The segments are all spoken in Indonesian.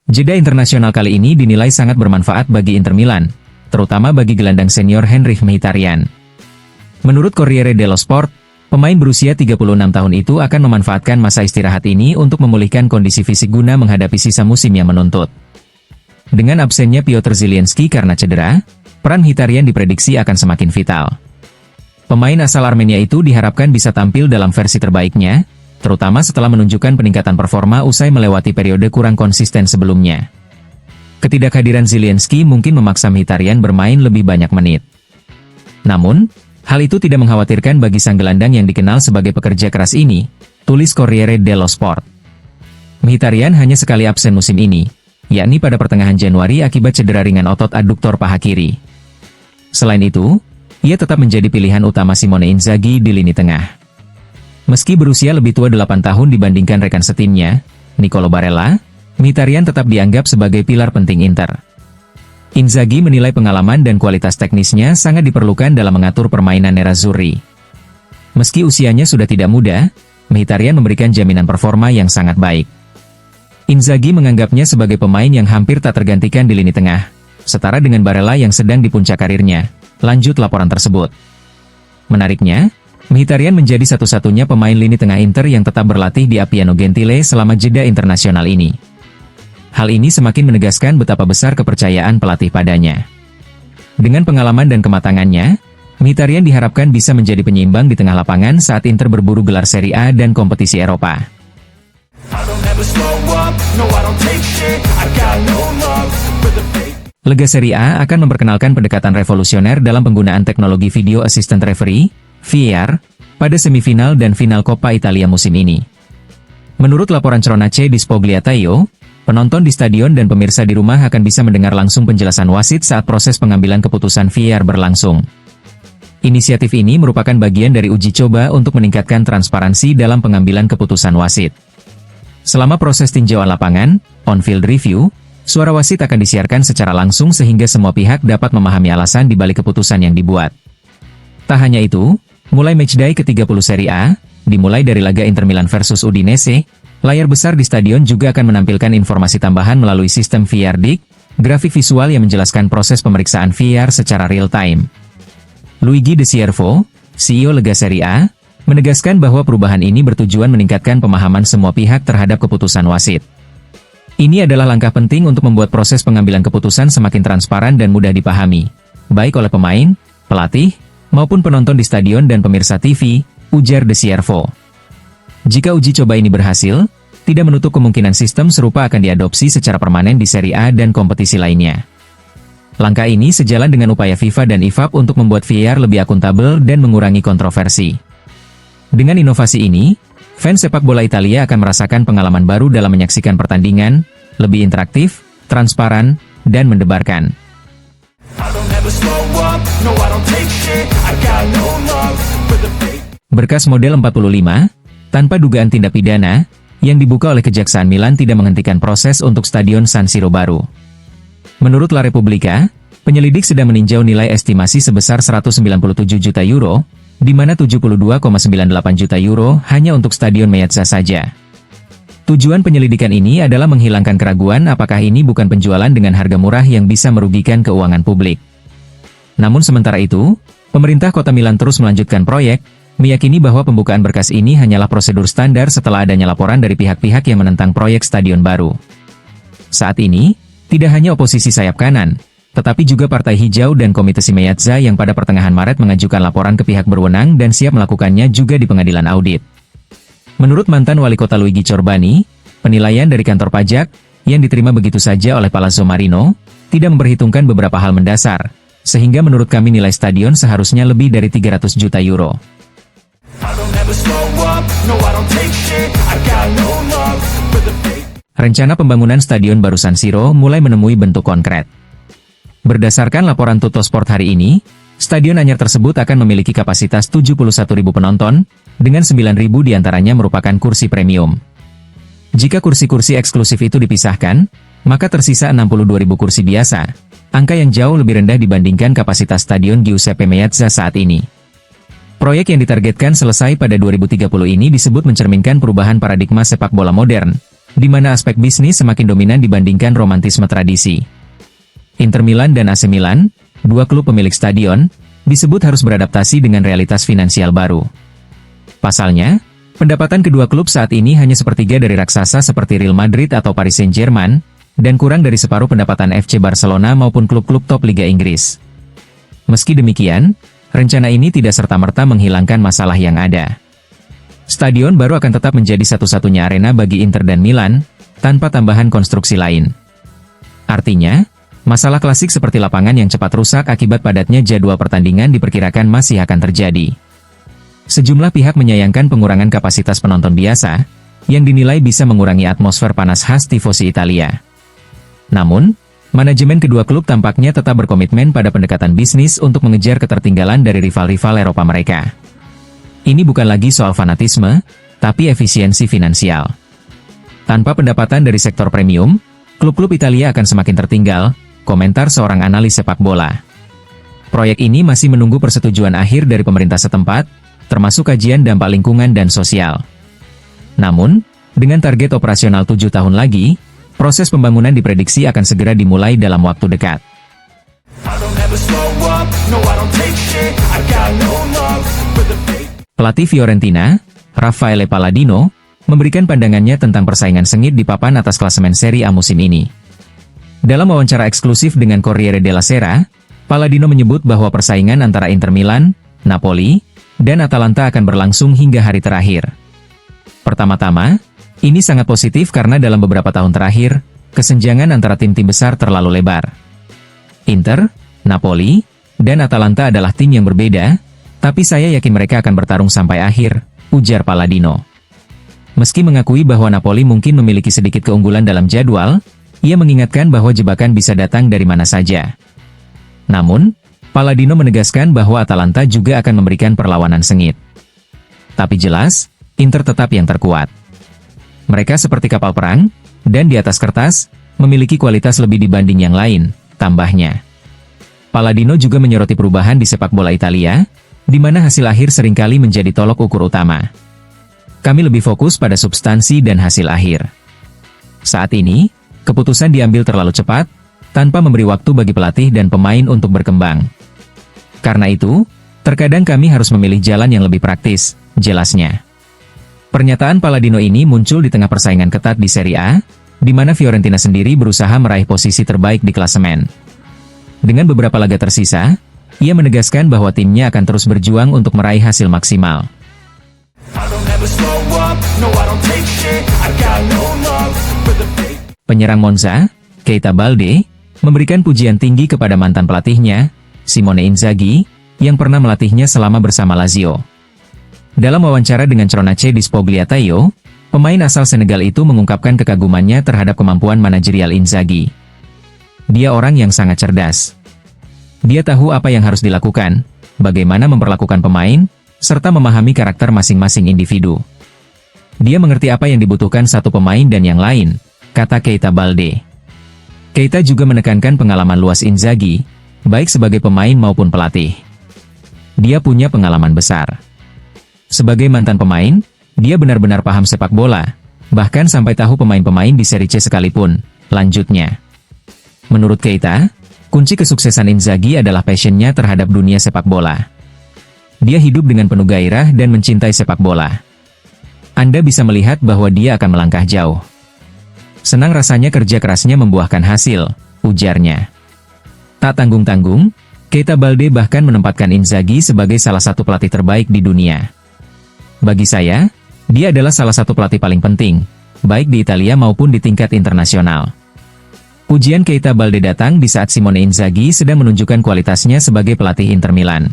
Jeda internasional kali ini dinilai sangat bermanfaat bagi Inter Milan, terutama bagi gelandang senior Henrikh Mkhitaryan. Menurut Corriere dello Sport, pemain berusia 36 tahun itu akan memanfaatkan masa istirahat ini untuk memulihkan kondisi fisik guna menghadapi sisa musim yang menuntut. Dengan absennya Piotr Zielinski karena cedera, peran Mkhitaryan diprediksi akan semakin vital. Pemain asal Armenia itu diharapkan bisa tampil dalam versi terbaiknya, terutama setelah menunjukkan peningkatan performa usai melewati periode kurang konsisten sebelumnya. Ketidakhadiran Zielinski mungkin memaksa Mkhitaryan bermain lebih banyak menit. Namun, hal itu tidak mengkhawatirkan bagi sang gelandang yang dikenal sebagai pekerja keras ini, tulis Corriere dello Sport. Mkhitaryan hanya sekali absen musim ini, yakni pada pertengahan Januari akibat cedera ringan otot aduktor paha kiri. Selain itu, ia tetap menjadi pilihan utama Simone Inzaghi di lini tengah. Meski berusia lebih tua 8 tahun dibandingkan rekan setimnya, Nicolo Barella, Mkhitaryan tetap dianggap sebagai pilar penting Inter. Inzaghi menilai pengalaman dan kualitas teknisnya sangat diperlukan dalam mengatur permainan nerazzurri. Meski usianya sudah tidak muda, Mkhitaryan memberikan jaminan performa yang sangat baik. Inzaghi menganggapnya sebagai pemain yang hampir tak tergantikan di lini tengah, setara dengan Barella yang sedang di puncak karirnya. Lanjut laporan tersebut. Menariknya, Mkhitaryan menjadi satu-satunya pemain lini tengah Inter yang tetap berlatih di Appiano Gentile selama jeda internasional ini. Hal ini semakin menegaskan betapa besar kepercayaan pelatih padanya. Dengan pengalaman dan kematangannya, Mkhitaryan diharapkan bisa menjadi penyeimbang di tengah lapangan saat Inter berburu gelar Serie A dan kompetisi Eropa. Lega Serie A akan memperkenalkan pendekatan revolusioner dalam penggunaan teknologi Video Assistant Referee, VAR, pada semifinal dan final Coppa Italia musim ini. Menurut laporan Cronache di Spogliatoi, penonton di stadion dan pemirsa di rumah akan bisa mendengar langsung penjelasan wasit saat proses pengambilan keputusan VAR berlangsung. Inisiatif ini merupakan bagian dari uji coba untuk meningkatkan transparansi dalam pengambilan keputusan wasit. Selama proses tinjauan lapangan, on-field review, suara wasit akan disiarkan secara langsung sehingga semua pihak dapat memahami alasan di balik keputusan yang dibuat. Tak hanya itu, mulai matchday ke-30 Serie A, dimulai dari laga Inter Milan versus Udinese, layar besar di stadion juga akan menampilkan informasi tambahan melalui sistem VAR Dig, grafik visual yang menjelaskan proses pemeriksaan VAR secara real-time. Luigi De Siervo, CEO Lega Serie A, menegaskan bahwa perubahan ini bertujuan meningkatkan pemahaman semua pihak terhadap keputusan wasit. Ini adalah langkah penting untuk membuat proses pengambilan keputusan semakin transparan dan mudah dipahami, baik oleh pemain, pelatih, maupun penonton di stadion dan pemirsa TV, ujar De Siervo. Jika uji coba ini berhasil, tidak menutup kemungkinan sistem serupa akan diadopsi secara permanen di Serie A dan kompetisi lainnya. Langkah ini sejalan dengan upaya FIFA dan IFAB untuk membuat VAR lebih akuntabel dan mengurangi kontroversi. Dengan inovasi ini, fans sepak bola Italia akan merasakan pengalaman baru dalam menyaksikan pertandingan, lebih interaktif, transparan, dan mendebarkan. Berkas model 45, tanpa dugaan tindak pidana, yang dibuka oleh Kejaksaan Milan tidak menghentikan proses untuk Stadion San Siro baru. Menurut La Repubblica, penyelidik sedang meninjau nilai estimasi sebesar 197 juta euro, di mana 72,98 juta euro hanya untuk Stadion Meazza saja. Tujuan penyelidikan ini adalah menghilangkan keraguan apakah ini bukan penjualan dengan harga murah yang bisa merugikan keuangan publik. Namun sementara itu, pemerintah kota Milan terus melanjutkan proyek, meyakini bahwa pembukaan berkas ini hanyalah prosedur standar setelah adanya laporan dari pihak-pihak yang menentang proyek stadion baru. Saat ini, tidak hanya oposisi sayap kanan, tetapi juga Partai Hijau dan Komite Meazza yang pada pertengahan Maret mengajukan laporan ke pihak berwenang dan siap melakukannya juga di pengadilan audit. Menurut mantan wali kota Luigi Corbani, penilaian dari kantor pajak, yang diterima begitu saja oleh Palazzo Marino, tidak memperhitungkan beberapa hal mendasar, sehingga menurut kami nilai stadion seharusnya lebih dari 300 juta euro. Rencana pembangunan stadion baru San Siro mulai menemui bentuk konkret. Berdasarkan laporan Tuttosport hari ini, stadion anyar tersebut akan memiliki kapasitas 71.000 penonton, dengan 9.000 diantaranya merupakan kursi premium. Jika kursi-kursi eksklusif itu dipisahkan, maka tersisa 62.000 kursi biasa, angka yang jauh lebih rendah dibandingkan kapasitas stadion Giuseppe Meazza saat ini. Proyek yang ditargetkan selesai pada 2030 ini disebut mencerminkan perubahan paradigma sepak bola modern, di mana aspek bisnis semakin dominan dibandingkan romantisme tradisi. Inter Milan dan AC Milan, dua klub pemilik stadion, disebut harus beradaptasi dengan realitas finansial baru. Pasalnya, pendapatan kedua klub saat ini hanya sepertiga dari raksasa seperti Real Madrid atau Paris Saint-Germain, dan kurang dari separuh pendapatan FC Barcelona maupun klub-klub top Liga Inggris. Meski demikian, rencana ini tidak serta-merta menghilangkan masalah yang ada. Stadion baru akan tetap menjadi satu-satunya arena bagi Inter dan Milan, tanpa tambahan konstruksi lain. Artinya, masalah klasik seperti lapangan yang cepat rusak akibat padatnya jadwal pertandingan diperkirakan masih akan terjadi. Sejumlah pihak menyayangkan pengurangan kapasitas penonton biasa, yang dinilai bisa mengurangi atmosfer panas khas tifosi Italia. Namun, manajemen kedua klub tampaknya tetap berkomitmen pada pendekatan bisnis untuk mengejar ketertinggalan dari rival-rival Eropa mereka. Ini bukan lagi soal fanatisme, tapi efisiensi finansial. Tanpa pendapatan dari sektor premium, klub-klub Italia akan semakin tertinggal, komentar seorang analis sepak bola. Proyek ini masih menunggu persetujuan akhir dari pemerintah setempat, termasuk kajian dampak lingkungan dan sosial. Namun, dengan target operasional 7 tahun lagi, proses pembangunan diprediksi akan segera dimulai dalam waktu dekat. Pelatih Fiorentina, Raffaele Palladino, memberikan pandangannya tentang persaingan sengit di papan atas klasemen Serie A musim ini. Dalam wawancara eksklusif dengan Corriere della Sera, Palladino menyebut bahwa persaingan antara Inter Milan, Napoli, dan Atalanta akan berlangsung hingga hari terakhir. Pertama-tama, ini sangat positif karena dalam beberapa tahun terakhir, kesenjangan antara tim-tim besar terlalu lebar. Inter, Napoli, dan Atalanta adalah tim yang berbeda, tapi saya yakin mereka akan bertarung sampai akhir, ujar Palladino. Meski mengakui bahwa Napoli mungkin memiliki sedikit keunggulan dalam jadwal, ia mengingatkan bahwa jebakan bisa datang dari mana saja. Namun, Palladino menegaskan bahwa Atalanta juga akan memberikan perlawanan sengit. Tapi jelas, Inter tetap yang terkuat. Mereka seperti kapal perang, dan di atas kertas, memiliki kualitas lebih dibanding yang lain, tambahnya. Palladino juga menyoroti perubahan di sepak bola Italia, di mana hasil akhir seringkali menjadi tolok ukur utama. Kami lebih fokus pada substansi dan hasil akhir. Saat ini, keputusan diambil terlalu cepat, tanpa memberi waktu bagi pelatih dan pemain untuk berkembang. Karena itu, terkadang kami harus memilih jalan yang lebih praktis, jelasnya. Pernyataan Palladino ini muncul di tengah persaingan ketat di Serie A, di mana Fiorentina sendiri berusaha meraih posisi terbaik di klasemen. Dengan beberapa laga tersisa, ia menegaskan bahwa timnya akan terus berjuang untuk meraih hasil maksimal. Penyerang Monza, Keita Balde, memberikan pujian tinggi kepada mantan pelatihnya, Simone Inzaghi, yang pernah melatihnya selama bersama Lazio. Dalam wawancara dengan Cronace di Spogliatella, pemain asal Senegal itu mengungkapkan kekagumannya terhadap kemampuan manajerial Inzaghi. Dia orang yang sangat cerdas. Dia tahu apa yang harus dilakukan, bagaimana memperlakukan pemain, serta memahami karakter masing-masing individu. Dia mengerti apa yang dibutuhkan satu pemain dan yang lain, kata Keita Balde. Keita juga menekankan pengalaman luas Inzaghi, baik sebagai pemain maupun pelatih. Dia punya pengalaman besar. Sebagai mantan pemain, dia benar-benar paham sepak bola, bahkan sampai tahu pemain-pemain di Serie C sekalipun, lanjutnya. Menurut Keita, kunci kesuksesan Inzaghi adalah passion-nya terhadap dunia sepak bola. Dia hidup dengan penuh gairah dan mencintai sepak bola. Anda bisa melihat bahwa dia akan melangkah jauh. Senang rasanya kerja kerasnya membuahkan hasil, ujarnya. Tak tanggung-tanggung, Keita Balde bahkan menempatkan Inzaghi sebagai salah satu pelatih terbaik di dunia. Bagi saya, dia adalah salah satu pelatih paling penting, baik di Italia maupun di tingkat internasional. Pujian Keita Balde datang di saat Simone Inzaghi sedang menunjukkan kualitasnya sebagai pelatih Inter Milan.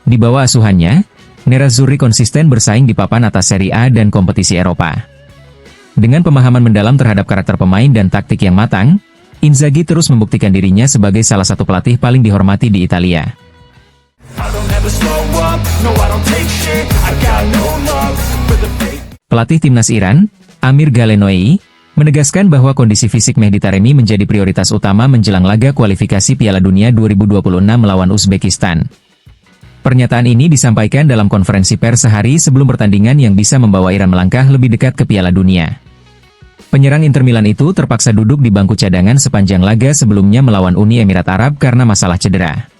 Di bawah asuhannya, Nerazzurri konsisten bersaing di papan atas Serie A dan kompetisi Eropa. Dengan pemahaman mendalam terhadap karakter pemain dan taktik yang matang, Inzaghi terus membuktikan dirinya sebagai salah satu pelatih paling dihormati di Italia. Pelatih timnas Iran, Amir Galenoei, menegaskan bahwa kondisi fisik Mehdi Taremi menjadi prioritas utama menjelang laga kualifikasi Piala Dunia 2026 melawan Uzbekistan. Pernyataan ini disampaikan dalam konferensi pers sehari sebelum pertandingan yang bisa membawa Iran melangkah lebih dekat ke Piala Dunia. Penyerang Inter Milan itu terpaksa duduk di bangku cadangan sepanjang laga sebelumnya melawan Uni Emirat Arab karena masalah cedera.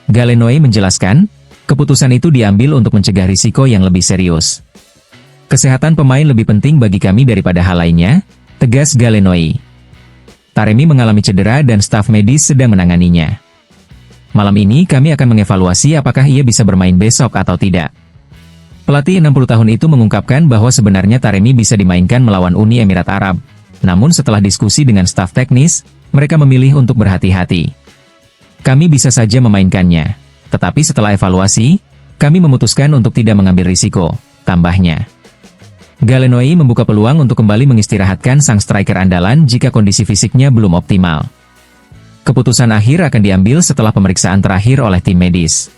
Galenoy menjelaskan, keputusan itu diambil untuk mencegah risiko yang lebih serius. Kesehatan pemain lebih penting bagi kami daripada hal lainnya, tegas Galenoy. Taremi mengalami cedera dan staf medis sedang menanganinya. Malam ini kami akan mengevaluasi apakah ia bisa bermain besok atau tidak. Pelatih 60 tahun itu mengungkapkan bahwa sebenarnya Taremi bisa dimainkan melawan Uni Emirat Arab. Namun setelah diskusi dengan staf teknis, mereka memilih untuk berhati-hati. Kami bisa saja memainkannya. Tetapi setelah evaluasi, kami memutuskan untuk tidak mengambil risiko, tambahnya. Galenoy membuka peluang untuk kembali mengistirahatkan sang striker andalan jika kondisi fisiknya belum optimal. Keputusan akhir akan diambil setelah pemeriksaan terakhir oleh tim medis.